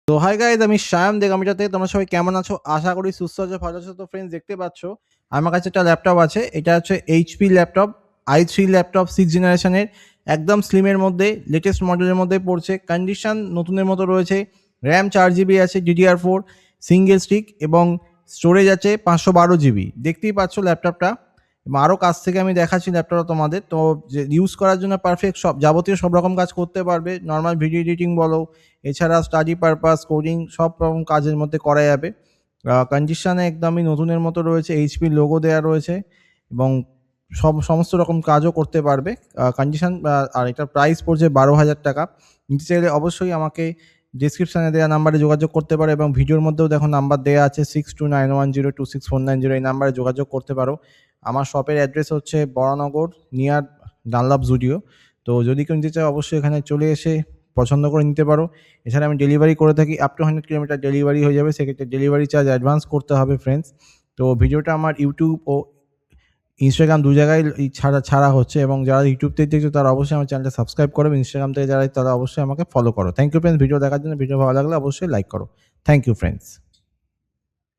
তো hi guys, আমি সায়াম দেগামিটা থেকে। তোমরা সবাই কেমন আছো? আশা করি সুস্থ আছো, ভালো আছো। তো ফ্রেন্ডস, দেখতে পাচ্ছ আমার কাছে একটা ল্যাপটপ আছে। এটা হচ্ছে এইচপি ল্যাপটপ, i3 ল্যাপটপ 6 জেনারেশনের, একদম স্লিমের মধ্যে, লেটেস্ট মডেলের মধ্যে পড়ছে। কন্ডিশন নতুনের মতো রয়েছে। র্যাম 4 জিবি আছে, DDR4 সিঙ্গেল স্টিক, এবং স্টোরেজ আছে 512 জিবি। দেখতেই পাচ্ছ ল্যাপটপটা, এবং আরও কাছ থেকে আমি দেখাচ্ছি ল্যাপটপটা তোমাদের। তো যে ইউজ করার জন্য পারফেক্ট, সব যাবতীয় সব রকম কাজ করতে পারবে। নর্মাল ভিডিও এডিটিং বলো, এছাড়া স্টাডি পারপাস, কোডিং, সব রকম কাজের মধ্যে করা যাবে। কন্ডিশনে একদমই নতুনের মতো রয়েছে, এইচপি লোগো দেওয়া রয়েছে, এবং সমস্ত রকম কাজও করতে পারবে। কন্ডিশন, আর এটার প্রাইস পড়ছে 12,000 টাকা। নিতে চাইলে অবশ্যই আমাকে ডিসক্রিপশানে দেওয়া নাম্বারে যোগাযোগ করতে পারো, এবং ভিডিওর মধ্যেও দেখো নাম্বার দেওয়া আছে 6291026490, এই নাম্বারে যোগাযোগ করতে পারো। আমার শপের অ্যাড্রেস হচ্ছে বরানগর, নিয়ার ডানলপ জুডিও। তো যদি কেউ নিতে চাও অবশ্যই এখানে চলে এসে পছন্দ করে নিতে পারো। এছাড়া আমি ডেলিভারি করে থাকি, আপ টু 100 কিলোমিটার ডেলিভারি হয়ে যাবে। সেক্ষেত্রে ডেলিভারি চার্জ অ্যাডভান্স করতে হবে ফ্রেন্ডস। তো ভিডিওটা আমার ইউটিউব ও ইনস্টাগ্রাম দু জায়গায় ছাড়া হচ্ছে, এবং যারা ইউটিউব থেকে দেখছো তারা অবশ্যই আমার চ্যানেলটা সাবস্ক্রাইব করো, ইনস্টাগ্রাম থেকে যারা তারা অবশ্যই আমাকে ফলো করো। থ্যাংক ইউ ফ্রেন্ডস, ভিডিও দেখার জন্য। ভিডিও ভালো লাগলে অবশ্যই লাইক করো। Thank you friends.